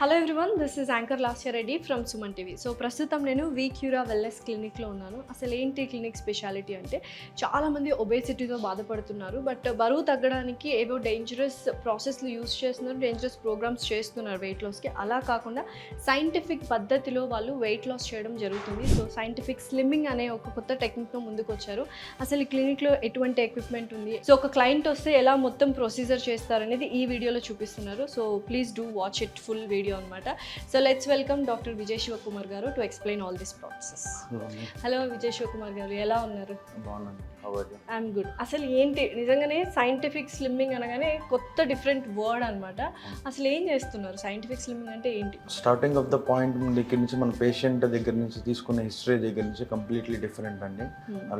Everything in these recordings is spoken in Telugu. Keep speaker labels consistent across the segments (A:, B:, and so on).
A: Hello everyone, this is anchor Lasya Reddy from Suman TV. So ప్రస్తుతం నేను వీక్యూరా వెల్నెస్ క్లినిక్లో ఉన్నాను. అసలు ఏంటి క్లినిక్ స్పెషాలిటీ అంటే, చాలామంది ఒబేసిటీతో బాధపడుతున్నారు. బట్ బరువు తగ్గడానికి ఏవో డేంజరస్ ప్రాసెస్లు యూస్ చేస్తున్నారు, డేంజరస్ ప్రోగ్రామ్స్ చేస్తున్నారు వెయిట్ లాస్కి. అలా కాకుండా సైంటిఫిక్ పద్ధతిలో వాళ్ళు వెయిట్ లాస్ చేయడం జరుగుతుంది. సో సైంటిఫిక్ స్లిమ్మింగ్ అనే ఒక కొత్త టెక్నిక్తో ముందుకు వచ్చారు. అసలు ఈ క్లినిక్లో ఎటువంటి ఎక్విప్మెంట్ ఉంది, సో ఒక క్లయింట్ వస్తే ఎలా మొత్తం ప్రొసీజర్ చేస్తారనేది ఈ వీడియోలో చూపిస్తున్నారు. So please do watch it full video అనమాట. So let's welcome doctor Vijay Shivakumar garu to explain all this process. Hello Vijay Shivakumar garu, ఎలా ఉన్నారు? I'm good. అసలు ఏంటి, నిజంగానే సైంటిఫిక్ స్లిమ్మింగ్ అనగానే కొత్త డిఫరెంట్ వర్డ్ అనమాట. అసలు ఏం చేస్తున్నారు? సైంటిఫిక్ స్లిమ్మింగ్ అంటే ఏంటి?
B: స్టార్టింగ్ ఆఫ్ ద పాయింట్ దగ్గర నుంచి మన పేషెంట్ దగ్గర నుంచి తీసుకున్న హిస్టరీ దగ్గర నుంచి కంప్లీట్లీ డిఫరెంట్ అండి.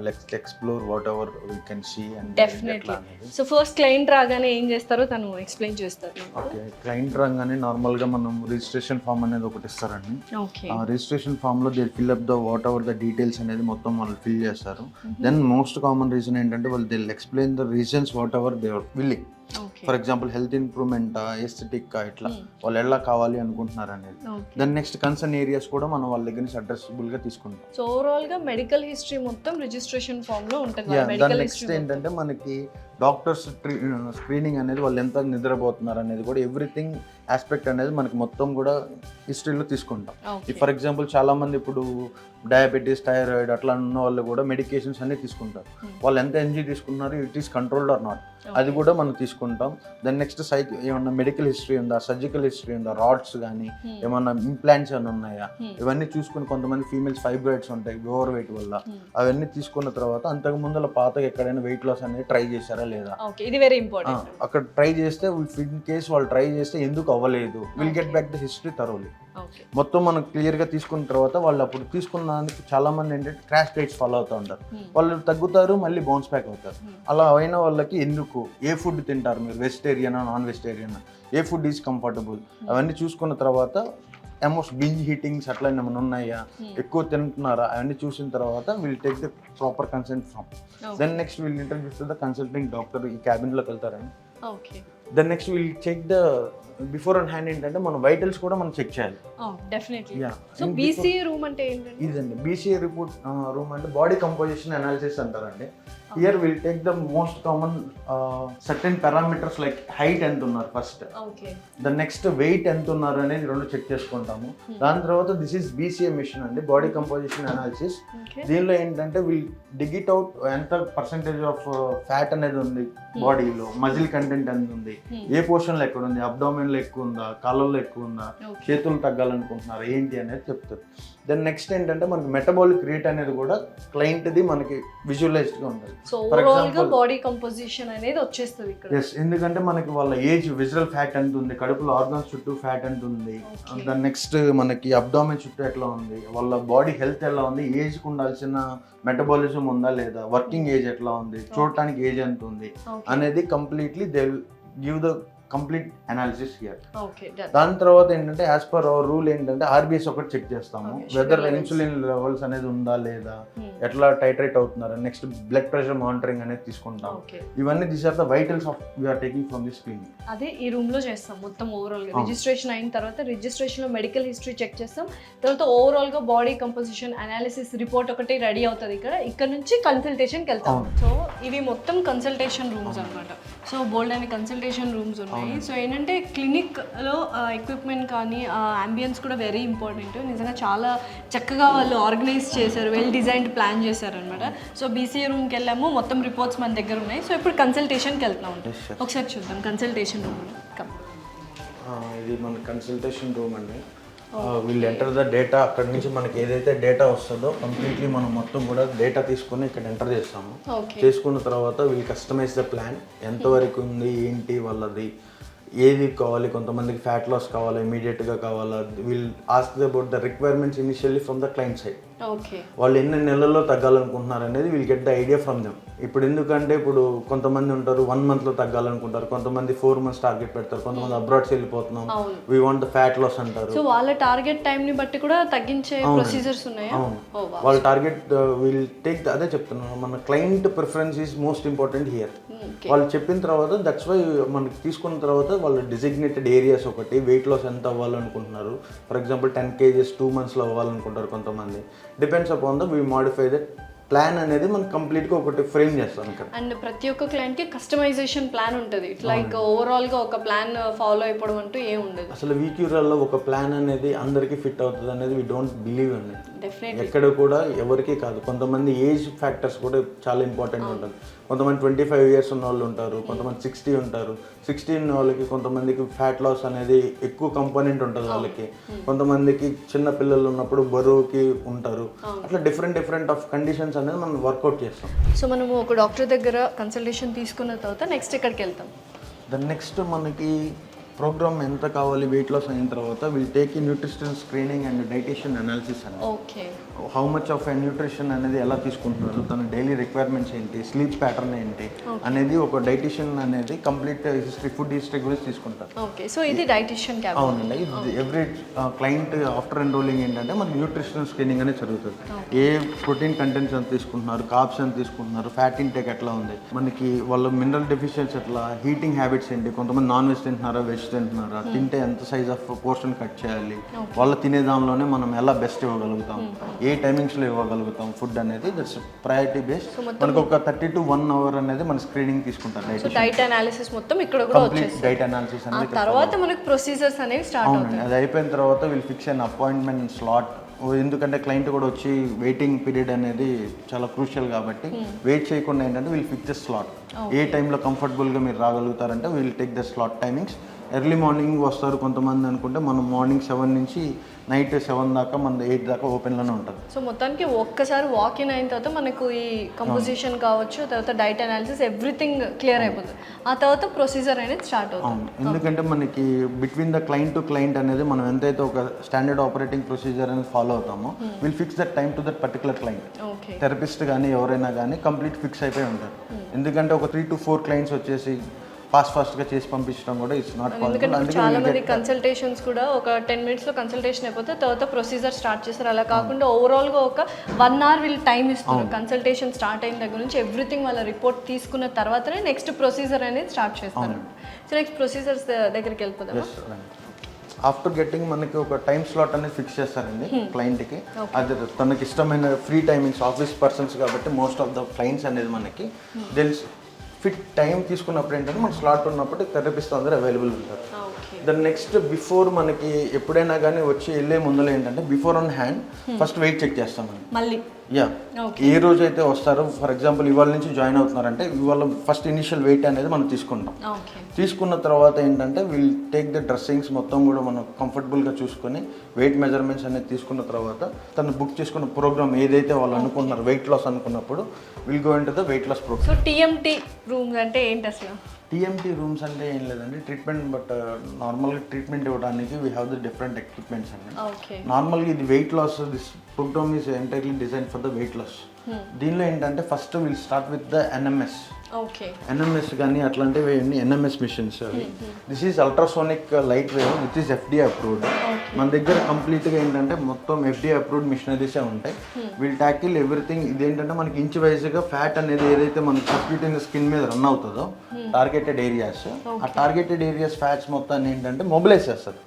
B: Let's explore whatever we can see and
A: definitely. So first client రాగానే ఏం చేస్తారో తను ఎక్స్ప్లెయిన్ చేస్తారు.
B: ఓకే, క్లయింట్ రాగానే నార్మల్గా మనం రిజిస్ట్రేషన్ ఫామ్ అనేది ఒకటి ఇస్తారండి. ఆ రిజిస్ట్రేషన్ ఫామ్ లో they fill up the what ever the details అనేది మొత్తం వాళ్ళు ఫిల్ చేస్తారు. దెన్ మోస్ట్ కామన్ రీజన్ ఏంటంటే వాళ్ళు they explain the reasons whatever they are willing. For example health improvement, aesthetic, ఇట్లా వాళ్ళు ఎలా కావాలి అనుకుంటున్నారు అనేది. దెన్ నెక్స్ట్ కన్సర్న్ ఏరియాస్ కూడా మనం వాళ్ళ దగ్గర నుంచి అడ్రస్బుల్ గా తీసుకుంటాం.
A: సో ఓవరాల్ గా మెడికల్ హిస్టరీ మొత్తం రిజిస్ట్రేషన్ ఫామ్ లో ఉంటుంది.
B: దాని నెక్స్ట్ ఏంటంటే మనకి డాక్టర్స్ స్క్రీనింగ్ అనేది వాళ్ళు ఎంత నిద్రపోతున్నారు అనేది కూడా ఎవ్రీథింగ్ ఆస్పెక్ట్ అనేది మనకి మొత్తం కూడా హిస్టరీలో తీసుకుంటాం. ఫర్ ఎగ్జాంపుల్ చాలా మంది ఇప్పుడు డయాబెటీస్, థైరాయిడ్ అట్లా ఉన్న వాళ్ళు కూడా మెడికేషన్స్ అన్ని తీసుకుంటారు. వాళ్ళు ఎంత ఎంజీ తీసుకున్నారు, it is controlled or not, అది కూడా మనం తీసుకుంటాం. దాని నెక్స్ట్ ఏమన్నా మెడికల్ హిస్టరీ ఉందా, సర్జికల్ హిస్టరీ ఉందా, రాడ్స్ కానీ ఏమన్నా ఇంప్లాంట్స్ అని ఉన్నాయా, ఇవన్నీ చూసుకుని కొంతమంది ఫీమేల్స్ ఫైబ్రాయిడ్స్ ఉంటాయి ఓవర్ వెయిట్ వల్ల, అవన్నీ తీసుకున్న తర్వాత అంతకు ముందు పాతగా ఎక్కడైనా వెయిట్ లాస్ అనేది ట్రై చేశారా లేదా,
A: ఇది వెరీ ఇంపార్టెంట్.
B: అక్కడ ట్రై చేస్తే ఇన్ కేస్ వాళ్ళు ట్రై చేస్తే ఎందుకు అవ్వలేదు, will get back the history thoroughly. మొత్తం మనం క్లియర్ గా తీసుకున్న తర్వాత వాళ్ళు అప్పుడు తీసుకున్నందుకు చాలా మంది ఏంటంటే క్రాష్ డైట్స్ ఫాలో అవుతూ ఉంటారు. వాళ్ళు తగ్గుతారు, మళ్ళీ బౌన్స్ బ్యాక్ అవుతారు. అలా అయిన వాళ్ళకి ఎందుకు, ఏ ఫుడ్ తింటారు మీరు, వెజిటేరియనా నాన్ వెజిటేరియనా, ఏ ఫుడ్ ఈజ్ కంఫర్టబుల్, అవన్నీ చూసుకున్న తర్వాత ఆల్మోస్ట్ బింజ్ హీటింగ్స్ అట్లా ఏమైనా ఉన్నాయా, ఎక్కువ తింటున్నారా, అవన్నీ చూసిన తర్వాత will take the proper consent from. Then next will introduce to the consulting doctor. ఈ క్యాబిన్లోకి వెళ్తారండి. Then next will check the beforehand ఏంటంటే మన వైటల్స్ కూడా మనం చెక్ చేయాలి.
A: బీసీఏ రూమ్ అంటే ఏంటంటే
B: ఇదండి బీసీఏ రిపోర్ట్ రూమ్ అంటే బాడీ కంపోజిషన్ అనాలిసిస్ అంటారండి. Here will take the most common certain parameters like height ఎంత ఉన్నారు ఫస్ట్, ద నెక్స్ట్ వెయిట్ ఎంత ఉన్నారు అనేది రెండు చెక్ చేసుకుంటాము. దాని తర్వాత దిస్ ఈస్ బీసీఏ మిషన్ అండి, బాడీ కంపోజిషన్ అనాలిసిస్. దీనిలో ఏంటంటే విల్ డిగ్ ఇట్ అవుట్ ఎంత పర్సెంటేజ్ ఆఫ్ ఫ్యాట్ అనేది ఉంది బాడీలో, మజిల్ కంటెంట్ ఎంత ఉంది, ఏ పోర్షన్ లో ఎక్కడ ఉంది, అబ్డామిన్ లో ఎక్కువ ఉందా, కాళ్ళల్లో ఎక్కువ ఉందా, చేతులు తగ్గాలనుకుంటున్నారు ఏంటి అనేది చెప్తారు. దెన్ నెక్స్ట్ ఏంటంటే మనకి మెటబాలిక్ రేట్ అనేది కూడా క్లయింట్ ది మనకి విజువలైజ్డ్ గా ఉంటుంది.
A: ఫర్ ఎగ్జాంపుల్ బాడీ కంపోజిషన్ అనేది వచ్చేస్తుంది ఇక్కడ.
B: yes, ఎందుకంటే మనకి వాళ్ళ ఏజ్, విజువల్ ఫ్యాట్ ఎంత ఉంది, కడుపులో ఆర్గన్స్ చుట్టూ ఫ్యాట్ ఎంత ఉంది, దాని నెక్స్ట్ మనకి అబ్డామిన్ చుట్టూ ఎట్లా ఉంది, వాళ్ళ బాడీ హెల్త్ ఎలా ఉంది, ఏజ్ కు ఉండాల్సిన మెటబాలిజం ఉందా లేదా, వర్కింగ్ ఏజ్ ఎట్లా ఉంది, చూడటానికి ఏజ్ ఎంత ఉంది అనేది completely they will give the complete analysis here. దాని తర్వాత ఏంటంటే యాజ్ పర్ అవర్ రూల్ ఏంటంటే ఆర్బిఎస్ ఒకటి చెక్ చేస్తాము, వెదర్ ఇన్సులిన్ లెవెల్స్ అనేది ఉందా లేదా, ఎట్లా టైట్రేట్ అవుతున్నారు, నెక్స్ట్ బ్లడ్ ప్రెషర్ మానిటరింగ్ అనేది తీసుకుంటాం. ఇవన్నీ these are the vitals of we are taking from this clinic.
A: అదే ఈ రూమ్ లో చేస్తాం మొత్తం ఓవరాల్ గా. రిజిస్ట్రేషన్ అయిన తర్వాత రిజిస్ట్రేషన్ లో మెడికల్ హిస్టరీ చెక్ చేస్తాం. తర్వాత ఓవరాల్ గా బాడీ కంపోజిషన్ అనాలిసిస్ రిపోర్ట్ ఒకటి రెడీ అవుతుంది ఇక్కడ నుంచి కన్సల్టేషన్కి వెళ్తాం. సో ఇవి మొత్తం కన్సల్టేషన్ రూమ్స్ అనమాట. సో బోల్డ్ అనే కన్సల్టేషన్ రూమ్స్ ఉన్నాయి. సో ఏంటంటే క్లినిక్లో ఎక్విప్మెంట్ కానీ అంబియన్స్ కూడా వెరీ ఇంపార్టెంట్. నిజంగా చాలా చక్కగా వాళ్ళు ఆర్గనైజ్ చేశారు, వెల్ డిజైన్డ్ ప్లాన్ చేశారు అనమాట. సో బీసీఏ రూమ్కి వెళ్ళాము, మొత్తం రిపోర్ట్స్ మన దగ్గర ఉన్నాయి. సో ఇప్పుడు కన్సల్టేషన్కి వెళ్తున్నాం. ఒకసారి చూద్దాం కన్సల్టేషన్ రూమ్.
B: ఇది మన కన్సల్టేషన్ రూమ్ అండి. వీళ్ళు ఎంటర్ ద డేటా, అక్కడ నుంచి మనకి ఏదైతే డేటా వస్తుందో కంప్లీట్లీ మనం మొత్తం కూడా డేటా తీసుకుని ఇక్కడ ఎంటర్ చేస్తాము. చేసుకున్న తర్వాత వీళ్ళు కస్టమైజ్ ద ప్లాన్, ఎంతవరకు ఉంది ఏంటి వాళ్ళది, ఏది కావాలి, కొంతమందికి ఫ్యాట్ లాస్ కావాలా, ఇమీడియట్గా కావాలా, wheel ask about the requirements initially from the client side. వాళ్ళు ఎన్ని నెలల్లో తగ్గాలనుకుంటున్నారు అనేది we'll get the idea from them. ఇప్పుడు ఎందుకంటే ఇప్పుడు కొంతమంది ఉంటారు 1 monthలో తగ్గాలనుకుంటారు, కొంతమంది 4 months టార్గెట్ పెడతారు, కొంతమంది అబ్రాడ్స్ వెళ్ళిపోతున్నాం we want the fat loss అంటారు.
A: సో వాళ్ళ టార్గెట్ టైంని బట్టి కూడా తగ్గించే ప్రొసీజర్స్ ఉన్నాయా?
B: అవును, వాళ్ళ టార్గెట్ విల్ టేక్ అదే చెప్తున్నాను, మన client preference is most important here. వాళ్ళు చెప్పిన తర్వాత దట్స్ వై మనకి తీసుకున్న తర్వాత వాళ్ళు డిజిగ్నేటెడ్ ఏరియాస్ ఒకటి వెయిట్ లాస్ ఎంత అవ్వాలనుకుంటున్నారు, ఫర్ ఎగ్జాంపుల్ 10 kgs 2 monthsలో అవ్వాలనుకుంటారు కొంతమంది, depends upon the we modify that plan అనేది మనం కంప్లీట్గా ఒకటి ఫ్రేమ్ చేస్తాం ఇక్కడ.
A: అండ్ ప్రతి ఒక్క క్లయింట్కి కస్టమైజేషన్ ప్లాన్ ఉంటుంది, ఇట్లా లైక్ ఓవరాల్గా ఒక ప్లాన్ ఫాలో అయిపోవడం అంటూ ఏం ఉండదు.
B: అసలు వీక్యూరాల్లో ఒక ప్లాన్ అనేది అందరికీ ఫిట్ అవుతుంది అనేది వీ డోంట్ బిలీవ్ అండి.
A: డెఫినెట్లీ
B: ఎక్కడ కూడా ఎవరికి కాదు, కొంతమంది ఏజ్ ఫ్యాక్టర్స్ కూడా చాలా ఇంపార్టెంట్ ఉంటుంది. కొంతమంది 25 years ఉన్న వాళ్ళు ఉంటారు, కొంతమంది 60 ఉంటారు. 60 ఉన్న వాళ్ళకి కొంతమందికి ఫ్యాట్ లాస్ అనేది ఎక్కువ కంపోనెంట్ ఉంటుంది వాళ్ళకి, కొంతమందికి చిన్న పిల్లలు ఉన్నప్పుడు బరువుకి ఉంటారు. అట్లా డిఫరెంట్ ఆఫ్ కండిషన్స్ అనేది మనం వర్కౌట్ చేస్తాం.
A: సో మనము ఒక డాక్టర్ దగ్గర కన్సల్టేషన్ తీసుకున్న తర్వాత నెక్స్ట్ ఎక్కడికి వెళ్తాం?
B: దాని నెక్స్ట్ మనకి ప్రోగ్రామ్ ఎంత కావాలి వెయిట్ లాస్ అయిన తర్వాత విల్ టేక్ ఈ న్యూట్రిషన్ స్క్రీనింగ్ అండ్ డైటేషన్ అనాలిసిస్ అని.
A: Okay,
B: how much of nutrition అనేది ఎలా తీసుకుంటున్నారు, తన డైలీ రిక్వైర్మెంట్స్ ఏంటి, స్లీప్ ప్యాటర్న్ ఏంటి అనేది ఒక డైటీషియన్ అనేది కంప్లీట్ హిస్టరీ, ఫుడ్ హిస్టరీ గురించి తీసుకుంటారు.
A: ఓకే, సో ఇది డైటీషియన్ క్యాబ్.
B: అవునండి, ఎవ్రీ క్లయింట్ ఆఫ్టర్ ఎన్రోలింగ్ ఏంటంటే మనకి న్యూట్రిషనల్ స్క్రీనింగ్ అనేది జరుగుతుంది. ఏ ప్రోటీన్ కంటెంట్స్ ఎంత తీసుకుంటున్నారు, కార్బ్స్ ఎంత తీసుకుంటున్నారు, ఫ్యాట్ ఇంటేక్ ఎట్లా ఉంది, మనకి వాళ్ళ మినరల్ డెఫిషియన్సీ ఎట్లా, హీటింగ్ హ్యాబిట్స్ ఏంటి, కొంతమంది నాన్ వెజ్ తింటున్నారా, వెజ్ తింటున్నారా, తింటే ఎంత సైజ్ ఆఫ్ పోర్షన్ కట్ చేయాలి, వాళ్ళు తినే దానిలోనే మనం ఎలా బెస్ట్ ఇవ్వగలుగుతాం, ఏ టైమింగ్స్లో ఇవ్వగలుగుతాం ఫుడ్ అనేది, దట్స్ ప్రయారిటీ బేస్డ్. మనకు ఒక 30 to 1 hour అనేది మన స్క్రీనింగ్ తీసుకుంటారు.
A: సో డైట్ అనాలిసిస్ మొత్తం ఇక్కడ కూడా వచ్చేస్తుంది.
B: డైట్ అనాలిసిస్ అనేది
A: తర్వాత మనకు ప్రొసీజర్స్ అనేవి స్టార్ట్ అవుతాయి.
B: అది అయిపోయిన తర్వాత will fix an appointment slot. ఎందుకంటే క్లయింట్ కూడా వచ్చి వెయిటింగ్ పీరియడ్ అనేది చాలా క్రూషియల్ కాబట్టి వెయిట్ చేయకుండా ఏంటంటే విల్ ఫిక్స్ ద స్లాట్. ఏ టైంలో కంఫర్టబుల్గా మీరు రాగలుగుతారంటే will take the slot timings. Early morning వస్తారు కొంతమంది అనుకుంటే మనం మార్నింగ్ 7 నుంచి నైట్ 7 దాకా మన 8 దాకా ఓపెన్లోనే ఉంటుంది.
A: సో మొత్తానికి ఒక్కసారి వాక్ ఇన్ అయిన తర్వాత మనకు ఈ కంపోజిషన్ కావచ్చు, తర్వాత డైట్ అనాలిసిస్ ఎవ్రీథింగ్ క్లియర్ అయిపోతుంది. ఆ తర్వాత ప్రొసీజర్ అనేది స్టార్ట్ అవుతుంది.
B: ఎందుకంటే మనకి between the client to client అనేది మనం ఎంతైతే ఒక స్టాండర్డ్ ఆపరేటింగ్ ప్రొసీజర్ అనేది ఫాలో అవుతామో will fix that time to that particular client. Therapist కానీ ఎవరైనా కానీ కంప్లీట్ ఫిక్స్ అయిపోయి ఉంటారు. ఎందుకంటే ఒక 3 to 4 clients వచ్చేసి ఫాస్ట్గా చేసి పంపించడం కూడా ఇట్స్ నాట్ పాసిబుల్.
A: చాలా మంది కన్సల్టేషన్స్ కూడా ఒక 10 minutes కన్సల్టేషన్ అయిపోతే తర్వాత ప్రొసీజర్ స్టార్ట్ చేస్తారు. అలా కాకుండా ఓవరాల్గా ఒక 1 hour వీళ్ళు టైం ఇస్తున్నారు. కన్సల్టేషన్ స్టార్ట్ అయిన దగ్గర నుంచి ఎవ్రీథింగ్ వాళ్ళ రిపోర్ట్ తీసుకున్న తర్వాతనే నెక్స్ట్ ప్రొసీజర్ అనేది స్టార్ట్ చేస్తారు. సో నెక్స్ట్ ప్రొసీజర్స్ దగ్గరికి వెళ్ళిపోతాం.
B: ఆఫ్టర్ గెట్టింగ్ మనకి ఒక టైం స్లాట్ అనేది ఫిక్స్ చేస్తారండి క్లయింట్కి. అది తనకి ఇష్టమైన ఫ్రీ టైమింగ్స్, ఆఫీస్ పర్సన్స్ కాబట్టి మోస్ట్ ఆఫ్ ద క్లయింట్స్ అనేది మనకి తెలుసు ఫిట్ టైం తీసుకున్నప్పుడు ఏంటంటే మనకు స్లాట్ ఉన్నప్పుడు థెరపిస్ట్ అందరూ అవైలబుల్ ఉంటారు. దాని నెక్స్ట్ బిఫోర్ మనకి ఎప్పుడైనా కానీ వచ్చి వెళ్ళే ముందులో ఏంటంటే beforehand first weight check చేస్తాం మళ్ళీ. ఏ రోజు అయితే వస్తారో, ఫర్ ఎగ్జాంపుల్ ఇవాళ నుంచి జాయిన్ అవుతున్నారంటే ఇవాళ ఫస్ట్ ఇనిషియల్ వెయిట్ అనేది మనం తీసుకుంటాం. తీసుకున్న తర్వాత ఏంటంటే విల్ టేక్ ద డ్రెస్సింగ్స్ మొత్తం కూడా మనం కంఫర్టబుల్గా చూసుకొని వెయిట్ మెజర్మెంట్స్ అనేది తీసుకున్న తర్వాత తను బుక్ చేసుకున్న ప్రోగ్రామ్ ఏదైతే వాళ్ళు అనుకుంటున్నారు వెయిట్ లాస్ అనుకున్నప్పుడు will go into the weight loss programme.
A: So TMT rooms అంటే ఏంటి అసలు?
B: టీఎంటీ రూమ్స్ అంటే ఏం లేదండి, ట్రీట్మెంట్. బట్ నార్మల్గా ట్రీట్మెంట్ ఇవ్వడానికి we have the different equipments అండి. నార్మల్గా ఇది weight loss, this programme is entirely design for the weight loss. దీనిలో ఏంటంటే first will start with the NMS. NMS కానీ అట్లాంటివి NMS machines. This is ultrasonic light wave which is FDA approved. మన దగ్గర కంప్లీట్గా ఏంటంటే మొత్తం ఎఫ్డిఏ అప్రూవ్డ్ మిషనరీసే ఉంటాయి. Will tackle everything. ఇదేంటంటే మనకి ఇంచ్ వైజ్గా ఫ్యాట్ అనేది ఏదైతే మనకి సబ్క్యూటేనియస్ స్కిన్ మీద రన్ అవుతుందో టార్గెటెడ్ ఏరియాస్, ఆ టార్గెటెడ్ ఏరియాస్ ఫ్యాట్స్ మొత్తాన్ని ఏంటంటే మొబిలైజ్ చేస్తారు.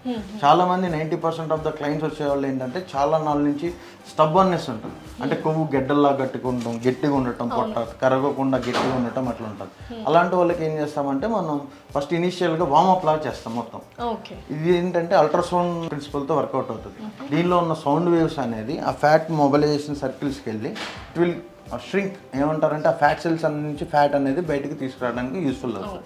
B: చాలా మంది 90% ఆఫ్ ద క్లయింట్స్ వచ్చేవాళ్ళు ఏంటంటే చాలా నాళ్ళ నుంచి స్టబ్బర్నెస్ ఉంటుంది, అంటే కొవ్వు గడ్డల్లా గట్టిగా ఉండటం, పొట్ట కరగకుండా గట్టిగా ఉండటం అట్లా ఉంటుంది. అలాంటి వాళ్ళకి ఏం చేస్తామంటే మనం ఫస్ట్ ఇనిషియల్గా వార్మప్ లాగా చేస్తాం మొత్తం. ఇది ఏంటంటే అల్ట్రాసౌండ్ ప్రిన్సిపల్తో వర్కౌట్ అవుతుంది. దీనిలో ఉన్న సౌండ్ వేవ్స్ అనేది ఆ ఫ్యాట్ మొబిలైజేషన్ సర్కిల్స్కి వెళ్ళి ఇట్ విల్ ష్రింక్. ఏమంటారంటే ఆ ఫ్యాట్ సెల్స్ నుంచి ఫ్యాట్ అనేది బయటకు తీసుకురావడానికి యూస్ఫుల్ అవుతుంది.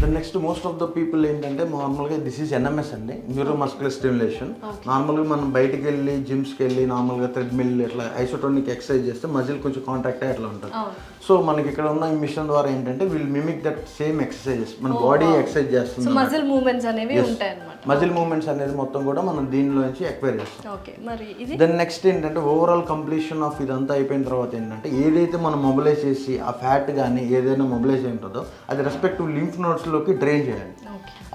B: The next most of the people ఏంటంటే నార్మల్గా దిస్ ఈజ్ ఎన్ఎంఎస్ అండి, న్యూరో మస్కులర్ స్టిమ్యులేషన్. నార్మల్గా మనం బయటికి వెళ్ళి జిమ్స్కి వెళ్ళి నార్మల్గా థ్రెడ్మిల్ ఇట్లా ఐసోటోనిక్ ఎక్సర్సైజ్ చేస్తే మజిల్ కొంచెం కాంటాక్ట్ అయ్యి అట్లా ఉంటుంది. సో మనకి ఇక్కడ ఉన్న ఈ మిషన్ ద్వారా ఏంటంటే will mimic that same exercises, మన బాడీ ఎక్సర్సైజ్ చేస్తుంది.
A: మజిల్ మూవ్మెంట్స్ అనేవి ఉంటాయి అన్నమాట.
B: మజిల్ మూవ్మెంట్స్ అనేది మొత్తం కూడా మనం దీనిలో నుంచి ఎక్వైర్ చేస్తాం.
A: ఓకే, మరి ఇది
B: దెన్ నెక్స్ట్ ఏంటంటే ఓవరాల్ కంప్లీషన్ ఆఫ్ ఇదంతా అయిపోయిన తర్వాత ఏంటంటే ఏదైతే మనం మొబిలైజ్ చేసి ఆ ఫ్యాట్ కానీ ఏదైనా మొబిలైజ్ అయి ఉంటుందో అది రెస్పెక్టివ్ లింఫ్ నోడ్స్లోకి డ్రైన్ చేయాలి.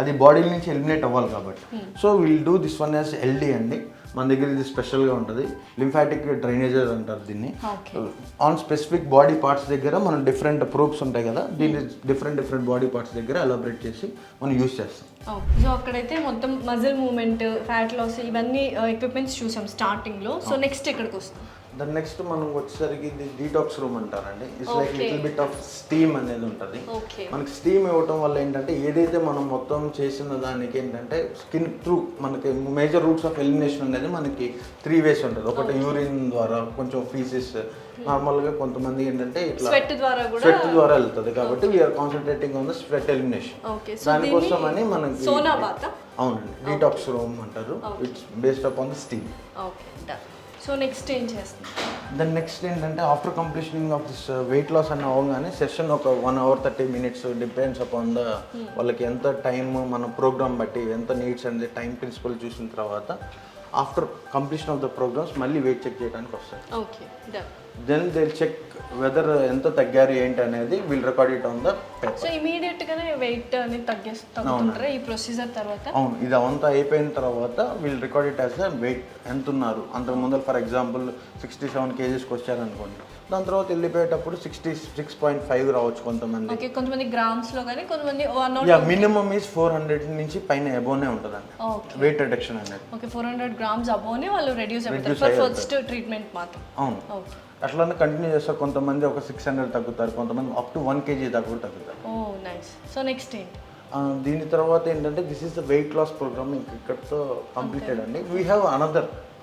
B: అది బాడీ నుంచి ఎలిమినేట్ అవ్వాలి కాబట్టి. So will do this one as LD అండి. మన దగ్గర ఇది స్పెషల్గా ఉంటుంది, లింఫాటిక్ డ్రైనేజర్ అంటారు దీన్ని. ఆన్ స్పెసిఫిక్ బాడీ పార్ట్స్ దగ్గర మనం డిఫరెంట్ ప్రూఫ్స్ ఉంటాయి కదా, దీన్ని డిఫరెంట్ బాడీ పార్ట్స్ దగ్గర ఎలాబరేట్ చేసి మనం యూజ్ చేస్తాం.
A: సో అక్కడైతే మొత్తం మజిల్ మూవ్మెంట్, ఫ్యాట్ లాస్ ఇవన్నీ ఎక్విప్మెంట్స్ చూసాం స్టార్టింగ్లో. సో నెక్స్ట్ ఎక్కడికి వస్తాం?
B: దాని నెక్స్ట్ మనం వచ్చేసరికి ఇది డీటాక్స్ రూమ్ అంటారండి. It's like little bit of steam అనేది ఉంటుంది. మనకి స్టీమ్ ఇవ్వటం వల్ల ఏంటంటే ఏదైతే మనం మొత్తం చేసిన దానికి ఏంటంటే స్కిన్ త్రూ మనకి మేజర్ రూట్స్ ఆఫ్ ఎలిమినేషన్ అనేది మనకి 3 ways ఉంటుంది. ఒకటి యూరిన్ ద్వారా, కొంచెం ఫీసిస్, నార్మల్గా కొంతమంది ఏంటంటే ఇట్లా స్వెట్ ద్వారా వెళ్తుంది. కాబట్టి we're concentrating on the sweat elimination. దానికోసం అని మనకి అవునండి డీటాక్స్ రూమ్ అంటారు. It's based up on the steam.
A: So next ఏం చేస్తాం?
B: దెన్ నెక్స్ట్ ఏంటంటే after completioning of this weight loss అని అవగానే సెషన్ ఒక 1 hour 30 minutes depends upon the వాళ్ళకి ఎంత టైం మన ప్రోగ్రామ్ బట్టి ఎంత నీడ్స్ అనేది టైం ప్రిన్సిపల్ చూసిన తర్వాత after completion of the programmes మళ్ళీ వెయిట్ చెక్ చేయడానికి వస్తారు.
A: Okay,
B: then they check whether ఎంత తగ్గారు ఏంటి అనేది will record it on the paper.
A: So immediate గానే వెయిట్ అనేది తగ్గుతుంటారా ఈ ప్రొసీజర్ తర్వాత?
B: అవును, ఇది అవంతా అయిపోయిన తర్వాత will record it as weight ఎంత ఉన్నారు. అంతకు ముందు ఫర్ ఎగ్జాంపుల్ 67 kgsకి వచ్చారనుకోండి, దాని తర్వాత వెళ్ళిపోయేటప్పుడు 66.5 రావచ్చు కొంతమంది.
A: ఓకే, కొంతమంది గ్రామ్స్ లో కానీ కొంతమంది
B: మినిమం ఈజ్ 400 నుంచి పైన అబోనే ఉంటుందండి వెయిట్ రిడక్షన్ అనేది.
A: ఓకే, 400 grams అబోనే వాళ్ళు రెడ్యూస్ అవుతారు ఫర్ ఫస్ట్ ట్రీట్మెంట్ మాత్రం.
B: అవును, అట్లానే కంటిన్యూ చేస్తారు. కొంతమంది ఒక 600 తగ్గుతారు, కొంతమంది అప్ టు 1 kg దాకా కూడా తగ్గుతారు.
A: ఓ నైస్. సో నెక్స్ట్ ఏంటి?
B: దీని తర్వాత ఏంటంటే this is the weight loss program ఇక్కడతో కంప్లీటెడ్ అండి. వీ హ్యావ్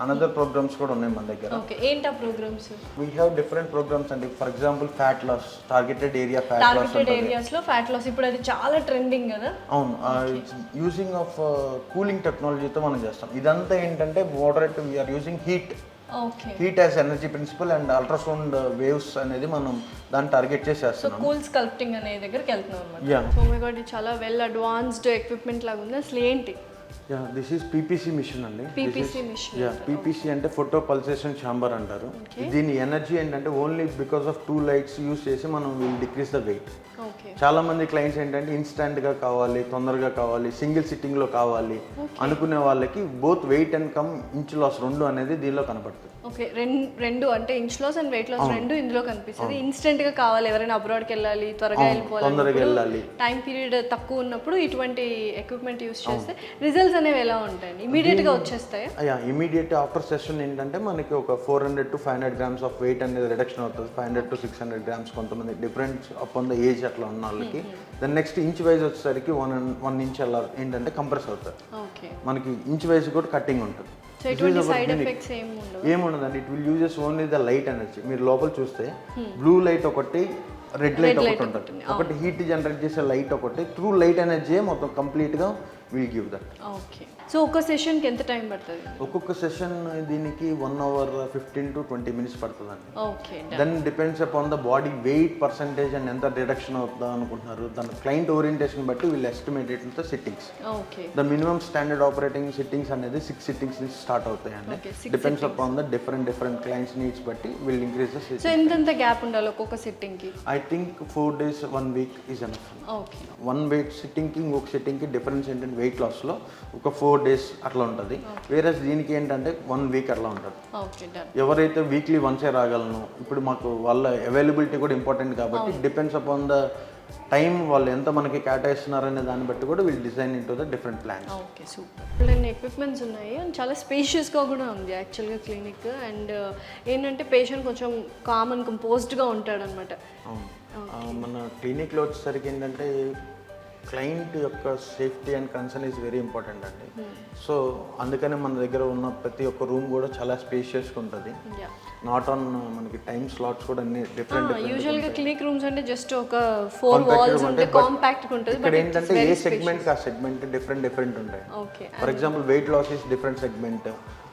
B: అనదర్ ప్రోగ్రామ్స్ కూడా ఉన్నాయి మన దగ్గర.
A: ఓకే, ఏంటా programs?
B: We have different programs అండి. For example fat loss, targeted area fat loss.
A: Targeted areas లో ఫ్యాట్ లాస్ ఇప్పుడు అది చాలా ట్రెండింగ్ కదా.
B: అవును, యూజింగ్ ఆఫ్ కూలింగ్ టెక్నాలజీతో మనం చేస్తాం. ఇదంతా ఏంటంటే moderate we are using heat as energy principle and ultrasound waves అనేది మనం దాన్ని టార్గెట్ చేసేస్తున్నాం.
A: సో కూల్ స్కల్ప్టింగ్ అనే దగ్గరికి వెళ్తున్నాం అన్నమాట. సో మై గాడ్, ఇది చాలా వెల్ అడ్వాన్స్డ్ ఎక్విప్మెంట్ లాగా ఉంది. అసలు ఏంటి?
B: దిస్ ఈస్ పీపీసీ మిషన్ అండి. పీపీసీ అంటే ఫోటో పల్సేషన్ ఛాంబర్ అంటారు. దీని ఎనర్జీ ఏంటంటే only because of 2 lights use చేసి మనం విల్ డిక్రీస్ ద వెయిట్. చాలా మంది క్లయింట్స్ ఏంటంటే ఇన్స్టాంట్ గా కావాలి, తొందరగా కావాలి, సింగిల్ సిట్టింగ్ లో కావాలి అనుకునే వాళ్ళకి both weight and come inch loss 2 అనేది దీనిలో కనపడుతుంది.
A: ఓకే, రెండు అంటే inch loss and weight loss 2 ఇందులో కనిపిస్తుంది. ఇన్స్టెంట్ గా కావాలి, ఎవరైనా అబ్రాడ్కి వెళ్ళాలి, త్వరగా వెళ్ళిపోవాలి, టైం పీరియడ్ తక్కువ ఉన్నప్పుడు ఇటువంటి ఎక్విప్మెంట్ యూస్ చేస్తే రిజల్ట్స్ అనేవి ఎలా ఉంటాయండి? ఇమీడియట్ గా వచ్చేస్తాయా?
B: ఇమీడియట్ ఆఫ్టర్ సెషన్ ఏంటంటే మనకి ఒక 400 to 500 grams ఆఫ్ వెయిట్ అనేది రిడక్షన్ అవుతుంది. 500 to 600 grams కొంతమంది డిఫరెంట్ అపాన్ ద ఏజ్ అట్లా ఉన్న వాళ్ళకి. దెన్ నెక్స్ట్ ఇంచ్ వైజ్ వచ్చేసరికి 1 inch అలా ఏంటంటే కంప్రెస్ అవుతారు. మనకి ఇంచ్ వైజ్ కూడా కట్టింగ్ ఉంటుంది. ఏముండదండి, it will uses only the light energy. మీరు లోపల చూస్తే బ్లూ లైట్ ఒకటి, రెడ్ లైట్ ఒకటి ఉంటుంది. ఒకటి హీట్ జనరేట్ చేసే లైట్ ఒకటి, త్రూ లైట్ ఎనర్జీ మొత్తం కంప్లీట్ గా will give that.
A: Okay, so ఒక సెషన్ కి ఎంత టైం పడుతుంది?
B: ఒక్కొక్క సెషన్ దీనికి 1 hour 15 to 20 minutes పడుతుందండి.
A: Okay,
B: then depends upon the body weight percentage and ఎంత రిడక్షన్ అవుతుందా అనుకుంటున్నారు, దాని క్లయింట్ ఓరియంటేషన్ బట్టి వీళ్ళు estimate it the sittings.
A: Okay,
B: the minimum standard operating sittings అనేది 6 sittings నుంచి స్టార్ట్ అవుతాయండి. Depends upon the different clients needs బట్టి will increase the sitting.
A: So ఎంత గ్యాప్ ఉండాలి ఒక్కొక్క సిట్టింగ్ కి?
B: I think 4 days 1 week is enough.
A: Okay,
B: 1 weight sitting కి ఇంకొక సిట్టింగ్ కి డిఫరెన్స్ ఏంటంటే వెయిట్ లాస్ లో ఒక 4 days అట్లా ఉంటుంది. వేరే దీనికి ఏంటంటే 1 week అట్లా ఉంటుంది. ఎవరైతే వీక్లీ వన్సే రాగలను, ఇప్పుడు మాకు వాళ్ళ అవైలబిలిటీ కూడా ఇంపార్టెంట్ కాబట్టి డిపెండ్స్ అపాన్ ద టైం వాళ్ళు ఎంత మనకి కేటాయిస్తున్నారనే దాన్ని బట్టి కూడా వీళ్ళు design into the different plans.
A: Okay, super. Equipments ఉన్నాయి అండ్ చాలా స్పేషియస్గా కూడా ఉంది యాక్చువల్గా క్లినిక్. అండ్ ఏంటంటే పేషెంట్ కొంచెం కామ్ అండ్ కంపోజ్డ్గా ఉంటాడనమాట.
B: మన క్లినిక్లో వచ్చేసరికి ఏంటంటే క్లయింట్ యొక్క safety and concern is very important అండి. సో అందుకనే మన దగ్గర ఉన్న ప్రతి ఒక్క రూమ్ కూడా చాలా స్పేషియస్గా ఉంటుంది. నాట్ ఆన్ మనకి టైం స్లాట్స్ కూడా అన్ని డిఫరెంట్
A: యూజువల్గా క్లినిక్ రూమ్స్ అంటే జస్ట్ ఒక 4 వాల్స్ ఉంటే కాంపాక్ట్గా ఉంటుంది.
B: ఇక్కడ ఏంటంటే ఏ సెగ్మెంట్ ఆ సెగ్మెంట్ డిఫరెంట్ ఉంటాయి. For example weight loss is different segment,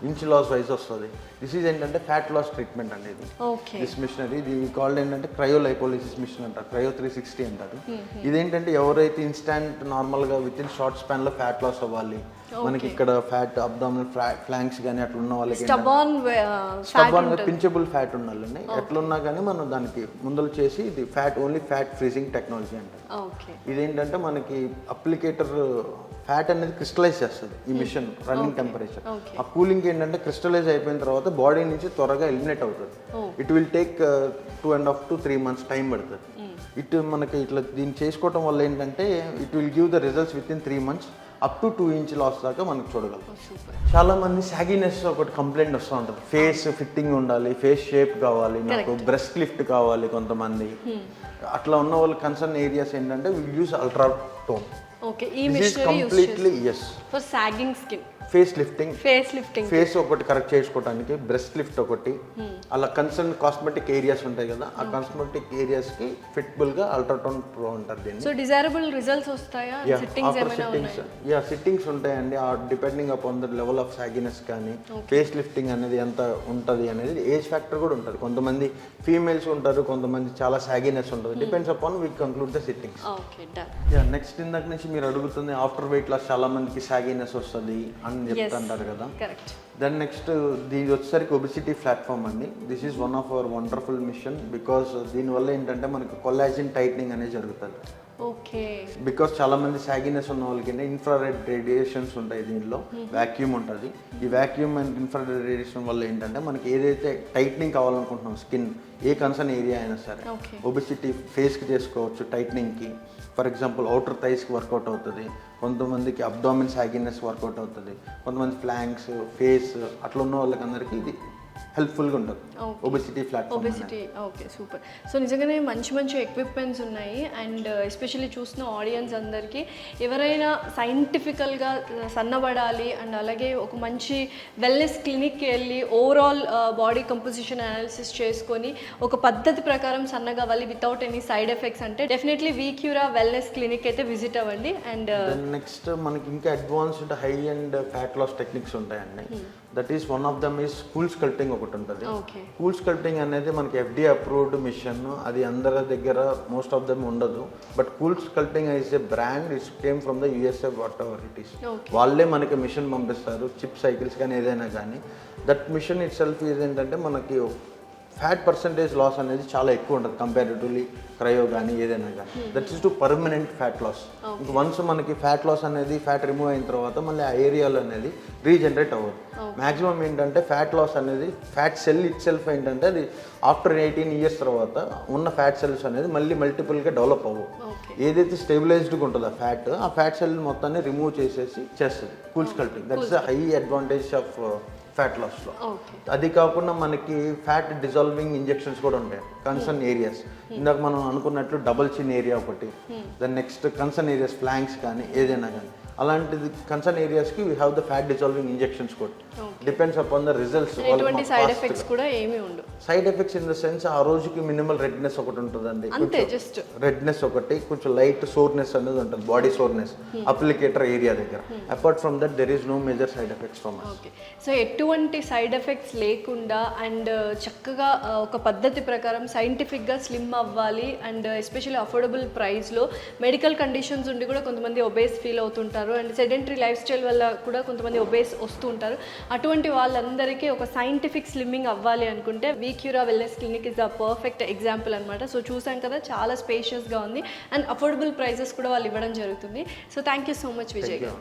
B: inch loss wise వస్తుంది. దిస్ ఈజ్ ఏంటంటే ఫ్యాట్ లాస్ ట్రీట్మెంట్ అనేది. దిస్ మిషనరీ ఇది కాల్డ్ ఏంటంటే క్రయోలైపోలిసిస్ మిషన్ అంటారు, క్రయో 360 అంటారు. ఇదేంటంటే ఎవరైతే ఇన్స్టాంట్ నార్మల్గా విత్ ఇన్ షార్ట్ స్పాన్లో ఫ్యాట్ లాస్ అవ్వాలి, మనకి ఇక్కడ ఫ్యాట్ అబ్డామినల్ ఫ్లాంక్స్ కానీ అట్లా ఉన్న వాళ్ళకి స్టబాన్ పించబుల్ ఫ్యాట్ ఉండాలండి. ఎట్లున్నా కానీ మనం దానికి ముందలు చేసి ఇది fat only fat freezing technology అంటారు. ఇదేంటంటే మనకి అప్లికేటర్ ఫ్యాట్ అనేది క్రిస్టలైజ్ చేస్తుంది ఈ మిషన్ రన్నింగ్ టెంపరేచర్. ఆ కూలింగ్ ఏంటంటే క్రిస్టలైజ్ అయిపోయిన తర్వాత బాడీ నుంచి త్వరగా ఎలిమినేట్ అవుతుంది. It will take 2.5 to 3 months time పడుతుంది. ఇటు మనకి ఇట్లా దీన్ని చేసుకోవటం వల్ల ఏంటంటే it will give the results within 3 months up to 2 inch loss దాకా మనకు చూడగలం. చాలా మంది సాగినెస్ ఒకటి కంప్లైంట్ వస్తూ ఉంటుంది, ఫేస్ ఫిట్టింగ్ ఉండాలి, ఫేస్ షేప్ కావాలి, నాకు బ్రెస్ట్ లిఫ్ట్ కావాలి కొంతమంది. అట్లా ఉన్న వాళ్ళు కన్సర్న్ ఏరియాస్ ఏంటంటే will use ultra tone.
A: Okay, ఈ machinery use
B: completely yes
A: for sagging skin,
B: face lifting,
A: face
B: ఒకటి కరెక్ట్ చేసుకోవడానికి, బ్రెస్ట్ లిఫ్ట్ ఒకటి, అలా కన్సర్న్ కాస్మెటిక్ ఏరియాస్ ఉంటాయి కదా, ఆ కాస్మెటిక్ ఏరియాస్ కి ఫిట్బుల్ గా అల్ట్రాటోన్ ప్రో అంటారు దీన్ని.
A: సో డిజైరబుల్ రిజల్ట్స్ వస్తాయా?
B: సిట్టింగ్స్ ఉంటాయండి. Depending upon the level of sagginess కానీ ఫేస్ లిఫ్టింగ్ అనేది ఎంత ఉంటుంది అనేది ఏజ్ ఫ్యాక్టర్ కూడా ఉంటుంది. కొంతమంది ఫీమేల్స్ ఉంటారు, కొంతమంది చాలా సాగినెస్ ఉంటుంది. Depends upon we conclude the sittings. Next ఇందాక నుంచి మీరు అడుగుతుంది ఆఫ్టర్ వెయిట్ లాస్ చాలా మందికి సాగినెస్ వస్తుంది అని చెప్తుంటారు కదా. దెన్ నెక్స్ట్ దీని వచ్చేసరికి ఒబిసిటీ ప్లాట్ఫామ్ అండి. This is one of our wonderful machine because దీనివల్ల ఏంటంటే మనకి కొల్లాజిన్ టైట్నింగ్ అనేది జరుగుతుంది. బికాస్ చాలా మంది సాగినెస్ ఉన్న వాళ్ళకి ఇన్ఫ్రారెడ్ రేడియేషన్స్ ఉంటాయి, దీనిలో వ్యాక్యూమ్ ఉంటుంది. ఈ వ్యాక్యూమ్ అండ్ ఇన్ఫ్రారెడ్ రేడియేషన్ వల్ల ఏంటంటే మనకి ఏదైతే టైట్నింగ్ కావాలనుకుంటున్నాం స్కిన్ ఏ కన్సర్న్ ఏరియా అయినా సరే, ఒబిసిటీ ఫేస్కి చేసుకోవచ్చు టైట్నింగ్కి. ఫర్ ఎగ్జాంపుల్ అవుటర్ థైస్కి వర్కౌట్ అవుతుంది, కొంతమందికి అబ్డామిన్ సాగినెస్ వర్కౌట్ అవుతుంది, కొంతమంది ఫ్లాంక్స్ ఫేస్ అట్లా ఉన్న వాళ్ళకి అందరికీ ఇది హెల్ప్ఫుల్గా ఉంటుంది obesity platform.
A: Obesity okay, super. So నిజంగానే మంచి ఎక్విప్మెంట్స్ ఉన్నాయి. అండ్ ఎస్పెషల్లీ చూసిన ఆడియన్స్ అందరికీ ఎవరైనా సైంటిఫికల్గా సన్నబడాలి అండ్ అలాగే ఒక మంచి వెల్నెస్ క్లినిక్కి వెళ్ళి ఓవరాల్ బాడీ కంపోజిషన్ అనాలిసిస్ చేసుకొని ఒక పద్ధతి ప్రకారం సన్నగా అవ్వాలి వితౌట్ ఎనీ సైడ్ ఎఫెక్ట్స్ అంటే డెఫినెట్లీ వీక్యూరా వెల్నెస్ క్లినిక్ అయితే విజిట్ అవ్వండి. అండ్
B: నెక్స్ట్ మనకి ఇంకా advanced high and fat loss techniques ఉంటాయండి. That is one of them is cool sculpting ఒకటి ఉంటుంది. కూల్ స్కల్ప్టింగ్ అనేది మనకి FDA అప్రూవ్డ్ మిషన్, అది అందరి దగ్గర మోస్ట్ ఆఫ్ దమ్ ఉండదు. But cool sculpting is a brand, it's came from the USA what ever it is. వాళ్ళే మనకి మిషన్ పంపిస్తారు, చిప్ సైకిల్స్ కానీ ఏదైనా కానీ. That mission it self is ఏంటంటే మనకి ఫ్యాట్ పర్సంటేజ్ లాస్ అనేది చాలా ఎక్కువ ఉంటుంది కంపారిటివ్లీ క్రయో కానీ ఏదైనా కానీ. That is to permanent fat loss. ఇంక వన్స్ మనకి ఫ్యాట్ లాస్ అనేది ఫ్యాట్ రిమూవ్ అయిన తర్వాత మళ్ళీ ఆ ఏరియాలో అనేది రీజనరేట్ అవ్వదు. మ్యాక్సిమం ఏంటంటే ఫ్యాట్ లాస్ అనేది ఫ్యాట్ సెల్ ఇట్ సెల్ఫ్ ఏంటంటే అది ఆఫ్టర్ 18 years తర్వాత ఉన్న ఫ్యాట్ సెల్స్ అనేది మళ్ళీ మల్టిపుల్గా డెవలప్ అవ్వవు. ఏదైతే స్టెబిలైజ్డ్గా ఉంటుందో ఆ ఫ్యాట్ సెల్ మొత్తాన్ని రిమూవ్ చేస్తుంది cool sculpting. That's the high advantage of fat లాస్లో. అది కాకుండా మనకి ఫ్యాట్ డిజాల్వింగ్ ఇంజెక్షన్స్ కూడా ఉంటాయి కన్సర్న్ ఏరియాస్. ఇందాక మనం అనుకున్నట్లు డబుల్ చిన్ ఏరియా ఒకటి, then next concern areas flanks కానీ ఏదైనా కానీ అలాంటిది కన్సర్న్ ఏరియాస్కి we have the fat dissolving injections కూడా. Depends upon the results.
A: Side effects కూడా ఏమీ ఉండవు.
B: Side effects in the sense ఆ రోజుకి మినిమల్ రెడ్నెస్ ఒకటి ఉంటుందండి,
A: అంతే జస్ట్
B: రెడ్నెస్ ఒకటి, కొంచెం లైట్ సోర్నెస్ అనేది ఉంటుంది, బాడీ సోర్నెస్ అప్లికేటర్ ఏరియా దగ్గర. Apart from that there is no major side effects from us.
A: Okay, so ఎటువంటి సైడ్ ఎఫెక్ట్స్ లేకుండా అండ్ చక్కగా ఒక పద్ధతి ప్రకారం సైంటిఫిక్గా స్లిమ్ అవ్వాలి అండ్ ఎస్పెషల్లీ అఫోర్డబుల్ ప్రైస్లో మెడికల్ కండిషన్స్ ఉండి కూడా కొంతమంది ఒబేస్ ఫీల్ అవుతుంటారు అండ్ సెడెంటరీ లైఫ్ స్టైల్ వల్ల కూడా కొంతమంది ఒబేస్ వస్తూ ఉంటారు. అటువంటి వాళ్ళందరికీ ఒక సైంటిఫిక్ స్లిమ్మింగ్ అవ్వాలి అనుకుంటే Vcura wellness clinic is the perfect example అనమాట. సో చూసాం కదా, చాలా స్పేషియస్గా ఉంది అండ్ అఫోర్డబుల్ ప్రైజెస్ కూడా వాళ్ళు ఇవ్వడం జరుగుతుంది. So thank you so much Vijay గారు.